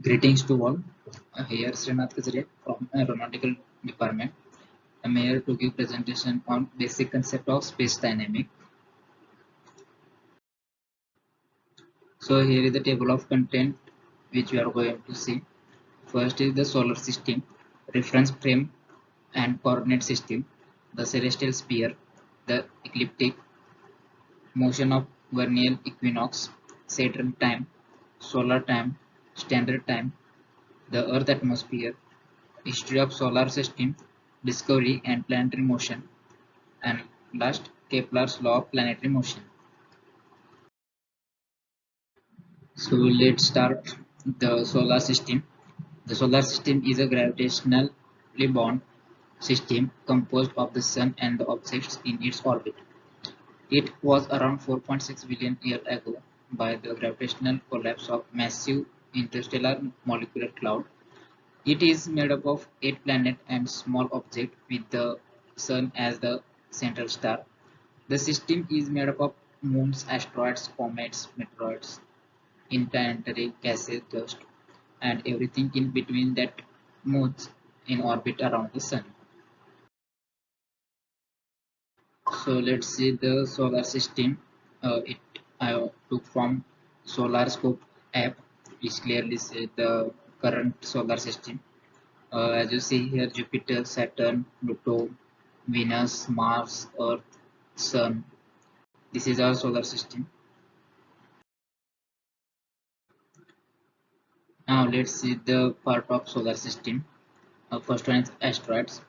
Greetings to all. Here Srinath Kajare from Aeronautical Department. I'm here to give presentation on basic concept of space dynamic. So here is the table of content which we are going to see. First is the solar system, reference frame and coordinate system, the celestial sphere, the ecliptic, motion of vernal equinox, Saturn time, solar time, standard time, the Earth atmosphere, history of solar system, discovery and planetary motion, and last Kepler's law of planetary motion. So let's start the solar system. The solar system is a gravitationally bound system composed of the sun and the objects in its orbit. It was around 4.6 billion years ago by the gravitational collapse of massive interstellar molecular cloud. It is made up of 8 planets and small objects with the sun as the central star. The system is made up of moons, asteroids, comets, meteoroids, interplanetary gases, dust, and everything in between that moves in orbit around the sun. So let's see the solar system. It I took from SolarScope app, which clearly says the current solar system. As you see here, Jupiter, Saturn, Pluto, Venus, Mars, Earth, Sun. This is our solar system. Now let's see the part of solar system. First one is asteroids.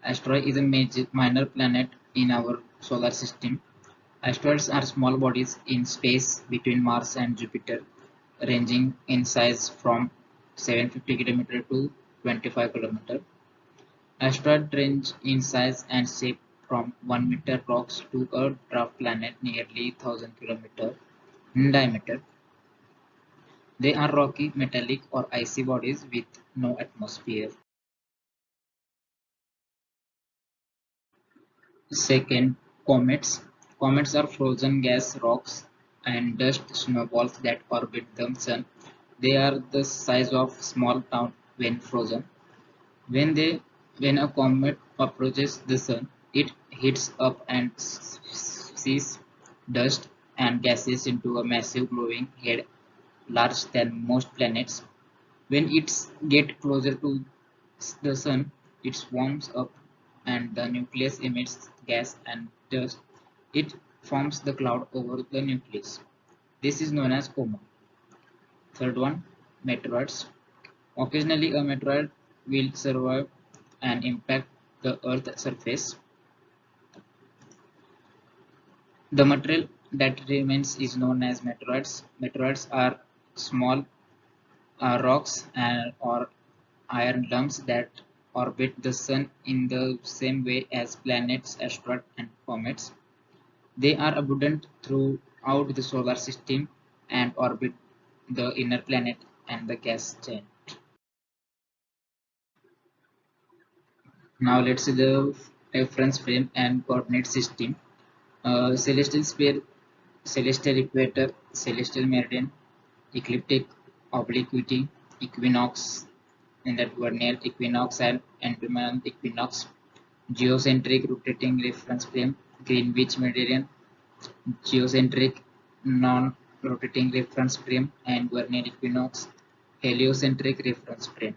Asteroid is a minor planet in our solar system. Asteroids are small bodies in space between Mars and Jupiter, ranging in size from 750 km to 25 km. Asteroids range in size and shape from 1 meter rocks to a dwarf planet nearly 1000 km in diameter. They are rocky, metallic, or icy bodies with no atmosphere. Second, comets. Comets are frozen gas rocks and dust snowballs that orbit the sun. They are the size of small town when frozen. When they when a comet approaches the sun, it heats up and sees dust and gases into a massive glowing head larger than most planets. When it gets closer to the sun, it warms up and the nucleus emits gas and dust. It forms the cloud over the nucleus. This is known as coma. Third one, meteoroids. Occasionally, a meteoroid will survive and impact the Earth's surface. The material that remains is known as meteoroids. Meteoroids are small rocks or iron lumps that orbit the sun in the same way as planets, asteroids, and comets. They are abundant throughout the solar system and orbit the inner planet and the gas giant. Now let's see the reference frame and coordinate system. Celestial sphere, celestial equator, celestial meridian, ecliptic, obliquity, equinox, in that vernal equinox and antennal equinox, geocentric rotating reference frame, Greenwich meridian, geocentric non-rotating reference frame, and vernal equinox, heliocentric reference frame.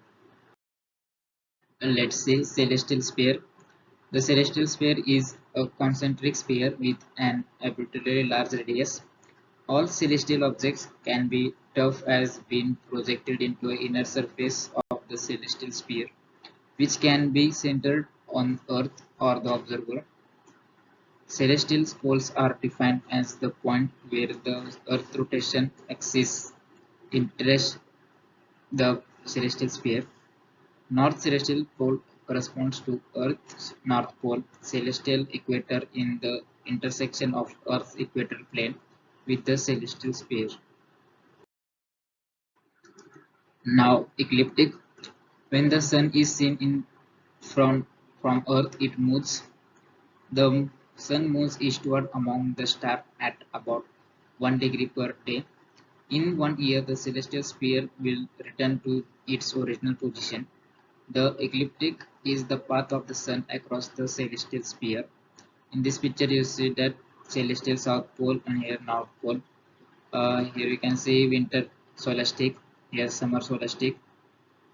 Let's say celestial sphere. The celestial sphere is a concentric sphere with an arbitrarily large radius. All celestial objects can be tough as being projected into the inner surface of the celestial sphere, which can be centered on Earth or the observer. Celestial poles are defined as the point where the Earth rotation axis intersects the celestial sphere. North celestial pole corresponds to Earth's north pole, celestial equator in the intersection of Earth's equatorial plane with the celestial sphere. Now, ecliptic. When the sun is seen from, from Earth, it moves. The sun moves eastward among the stars at about 1 degree per day. In 1 year, the celestial sphere will return to its original position. The ecliptic is the path of the sun across the celestial sphere. In this picture, you see that celestial south pole and here north pole. Here you can see winter solstice, here summer solstice.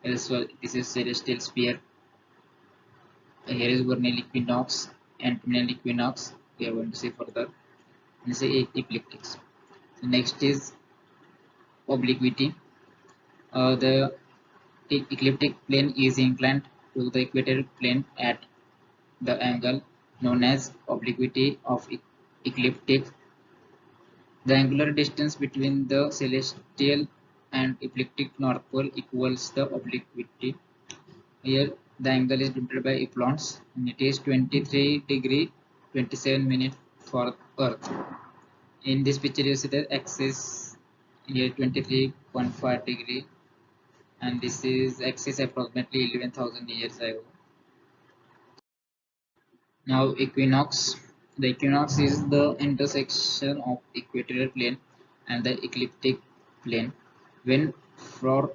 This is celestial sphere. Here is vernal equinox and terminal equinox. We are going to see further. This is ecliptics. So next is obliquity. The ecliptic plane is inclined to the equatorial plane at the angle known as obliquity of ecliptic. The angular distance between the celestial and ecliptic north pole equals the obliquity. Here the angle is denoted by eplons and it is 23 degree 27 minutes for Earth. In this picture you see the axis here 23.5 degree and this is axis approximately 11,000 years ago. Now equinox. The equinox is the intersection of equatorial plane and the ecliptic plane. When for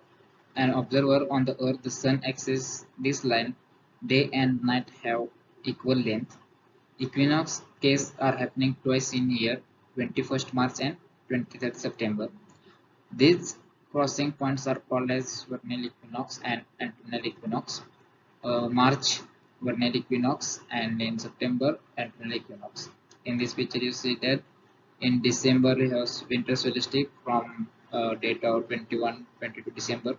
an observer on the earth the sun axis this line, day and night have equal length. Equinox cases are happening twice in a year, 21st March and 23rd September. These crossing points are called as vernal equinox and antennal equinox. March vernal equinox and in September antennal equinox. In this picture you see that in December we have winter solstice from date of 21-22 December.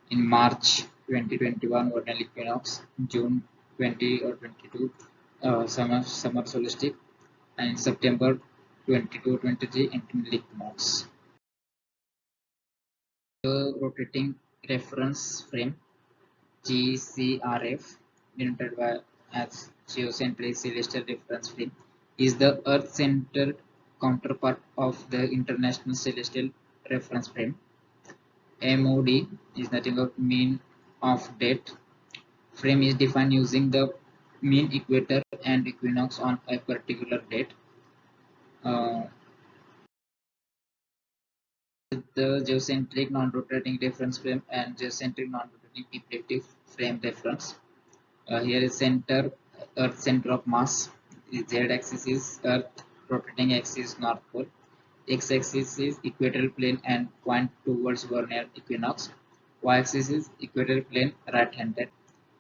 In March 2021 vernal equinox, June 20 or 22 summer solstice, and in September 22-23 antennal equinox. The rotating reference frame GCRF, denoted by as geocentric celestial reference frame, is the Earth-centered counterpart of the International Celestial Reference Frame. MOD is nothing but mean of date. Frame is defined using the mean equator and equinox on a particular date. The geocentric non-rotating reference frame and geocentric non-rotating ecliptic frame reference. Here is center, Earth center of mass. Z-axis is Earth, rotating axis North Pole. X-axis is equatorial plane and point towards vernal equinox. Y-axis is equatorial plane right-handed.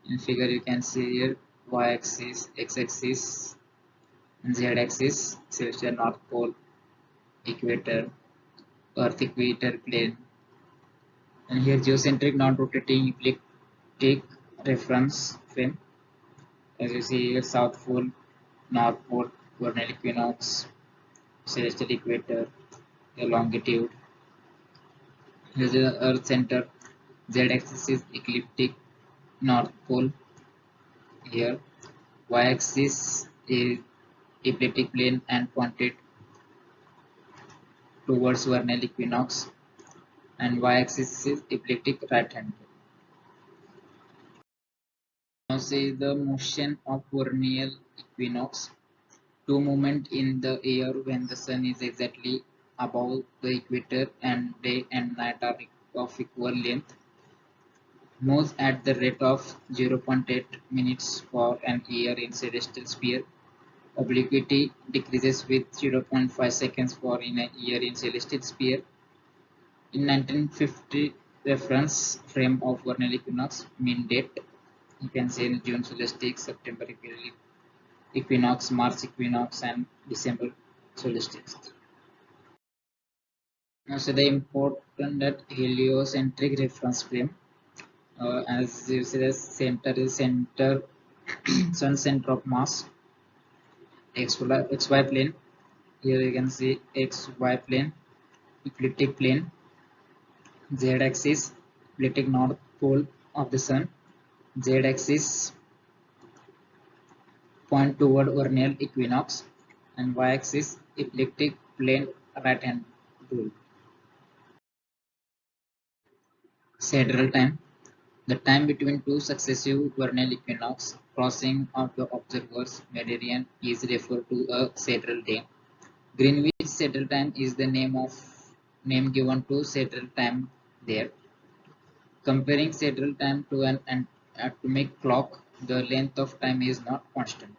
In figure you can see here Y-axis, X-axis, and Z-axis, celestial North Pole, equator, Earth equator plane. And here geocentric non-rotating ecliptic reference frame. As you see here, South Pole, North Pole, vernal equinox, celestial equator, the longitude. Here's the Earth center. Z-axis is ecliptic North Pole. Here, Y-axis is ecliptic plane and pointed towards vernal equinox, and Y-axis is ecliptic right-handed. Now see the motion of vernal equinox. Two movements in the air when the sun is exactly above the equator and day and night are of equal length moves at the rate of 0.8 minutes for an year in celestial sphere. Obliquity decreases with 0.5 seconds for in a year in celestial sphere. In 1950 reference frame of vernal equinox mean date, you can say in June solstice, September equinox, March equinox, and December solstice. Now, so the important that heliocentric reference frame, as you see, the center is center, sun center of mass, XY plane. Here you can see XY plane, ecliptic plane, Z-axis, ecliptic north pole of the sun, Z-axis point toward vernal equinox, and Y-axis ecliptic plane right hand rule. Sidereal time. The time between two successive vernal equinox crossing of the observer's meridian is referred to a sidereal day. Greenwich Sidereal Time is the name of name given to saddle time there. Comparing saddle time to an atomic clock, the length of time is not constant.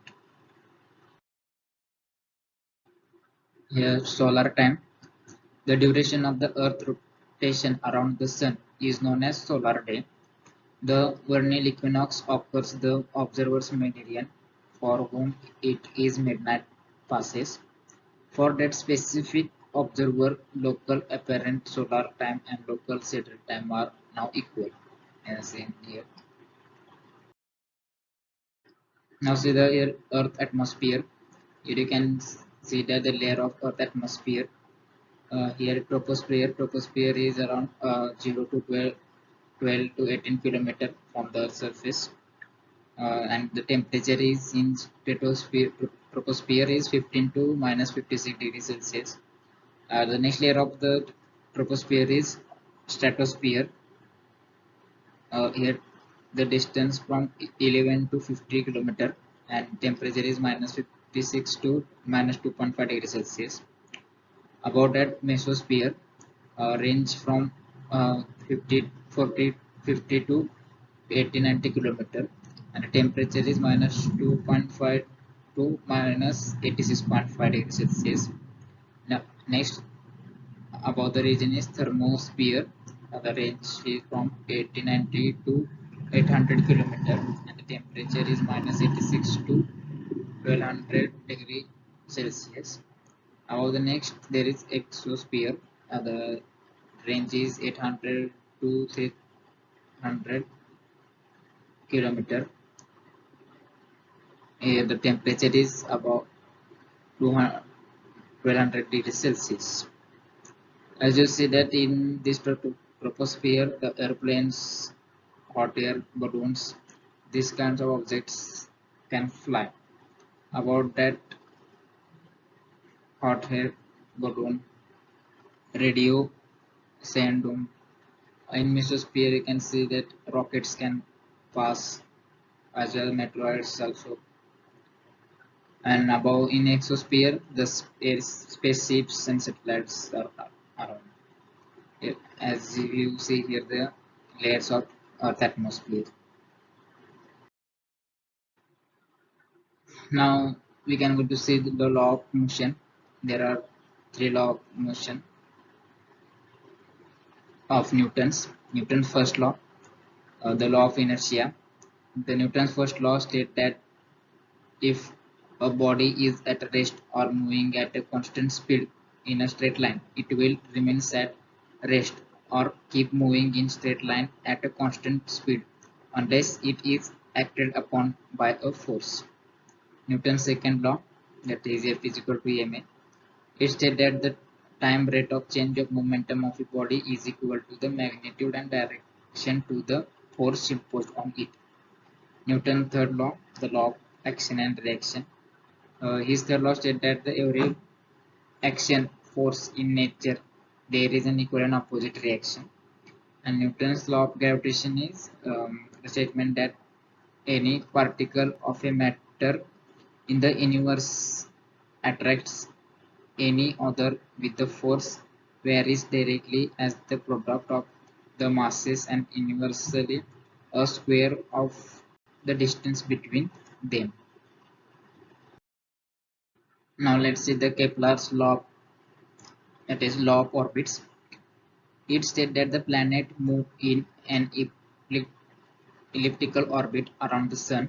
Here, solar time. The duration of the Earth rotation around the Sun is known as solar day. The vernal equinox occurs the observer's meridian, for whom it is midnight passes. For that specific observer, local apparent solar time and local saddle time are now equal, as seen here. Now see the Earth atmosphere. Here you can see that the layer of Earth atmosphere. Here troposphere is around 0 to 12 to 18 kilometer from the Earth's surface. And the temperature is in troposphere is 15 to minus 56 degrees Celsius. The next layer of the troposphere is stratosphere. Here the distance from 11 to 50 kilometer and temperature is minus 56 to minus 2.5 degrees Celsius. About that mesosphere range from 50, 40, 50 to 80-90 kilometer and the temperature is minus 2.5 to minus 86.5 degrees Celsius. Now, next above the region is thermosphere. The range is from 80-90 to 800 kilometer and the temperature is minus 86 to 1200 degree Celsius. Above the next there is exosphere. The range is 800 to 300 kilometer. The temperature is about 200 1200 degrees Celsius. As you see that in this troposphere, the airplanes, hot air balloons, these kinds of objects can fly. About that hot air balloon, radio, sand dome. In mesosphere, you can see that rockets can pass as well, meteorites also. And above in exosphere, the spaceships and satellites are around. As you see here, the layers of Earth atmosphere. Now we can go to see the law of motion. There are three law of motion of Newton's. Newton's first law, the law of inertia. The Newton's first law states that if a body is at rest or moving at a constant speed in a straight line, it will remain at rest or keep moving in straight line at a constant speed unless it is acted upon by a force. Newton's second law, that is F is equal to ma. It states that the time rate of change of momentum of a body is equal to the magnitude and direction to the force imposed on it. Newton's third law, the law of action and reaction. His third law states that the every action force in nature there is an equal and opposite reaction. And Newton's law of gravitation is the statement that any particle of a matter in the universe attracts any other with the force varies directly as the product of the masses and universally a square of the distance between them. Now let's see the Kepler's law, that is law of orbits. It states that the planet move in an elliptical orbit around the sun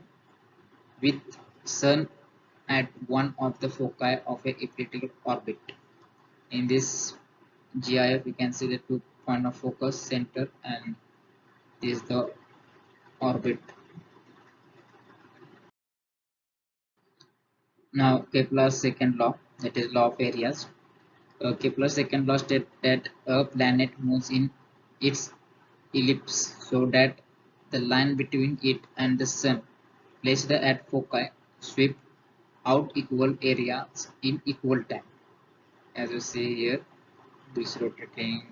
with sun at one of the foci of a elliptical orbit. In this GIF, we can see the two point of focus center and this is the orbit. Now Kepler's second law, that is law of areas. Kepler's second law states that a planet moves in its ellipse so that the line between it and the sun placed at foci sweep out equal areas in equal time. As you see here, this rotating.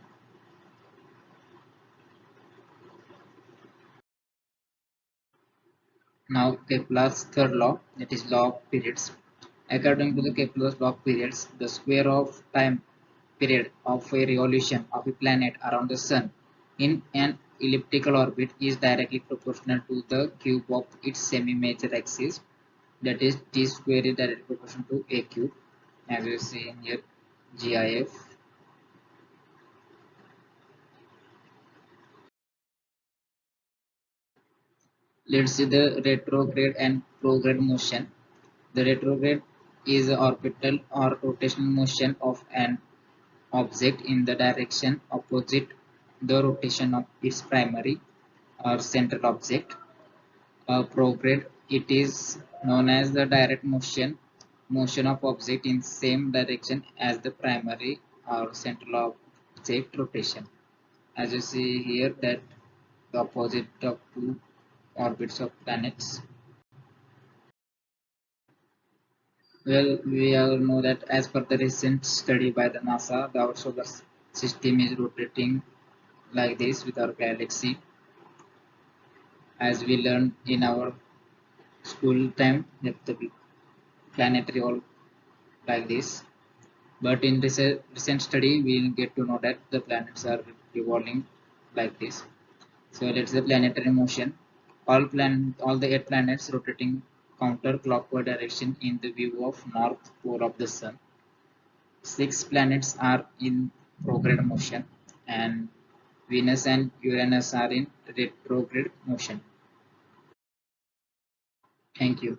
Now Kepler's third law, that is law of periods. According to the Kepler's law of periods, the square of time period of a revolution of a planet around the sun in an elliptical orbit is directly proportional to the cube of its semi-major axis, that is t square is directly proportional to a cube, as you see in here GIF. Let's see the retrograde and prograde motion. The retrograde is the orbital or rotational motion of an object in the direction opposite the rotation of its primary or central object. Prograde, it is known as the direct motion of object in same direction as the primary or central object rotation. As you see here that the opposite of two orbits of planets. Well, we all know that as per the recent study by the NASA, our solar system is rotating like this with our galaxy, as we learned in our school time that the planetary all like this. But in this recent study, we'll get to know that the planets are revolving like this. So that's the planetary motion. All the eight planets rotating counterclockwise direction in the view of north pole of the sun. Six planets are in prograde motion, and Venus and Uranus are in retrograde motion. Thank you.